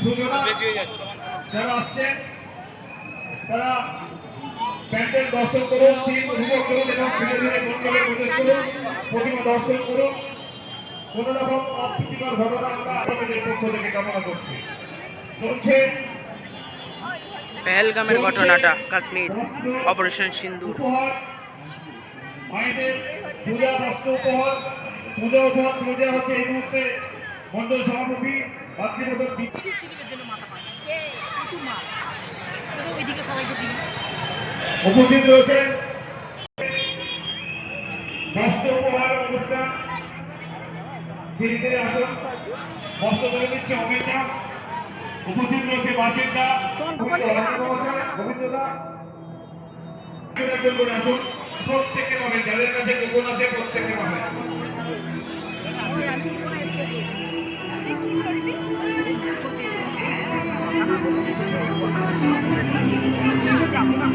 সুজনা যারা আসছেন তারা প্যান্ডেল দর্শন করুন, টিম উপভোগ করুন এবং ধীরে ধীরে মন্ডলে প্রবেশ করুন, প্রতিমা দর্শন করুন। কোন রকম অপ্রীতিকর ঘটনা আমরা আপনাদের পক্ষ থেকে কামনা করছি। চলছে পেহেলগামের ঘটনাটা, কাশ্মীর, অপারেশন সিন্দুর। মায়েদের পূজা, বস্ত্র উপহার, পূজা হচ্ছে এই মুহূর্তে মন্ডল সভাপতি ভাতৃপ্রদর উপস্থিত রয়েছেন। বস্ত্র উপহার অনুষ্ঠান ধীরে ধীরে আসুন, বস্ত্র তুলে দিচ্ছে অমিতা। উপস্থিত রয়েছে বাসিন্দা গোবিন্দদা। একজন করে আসুন, প্রত্যেকে পাবেন, যাদের কাছে কুপন আছে প্রত্যেকে পাবেন। যাবো না।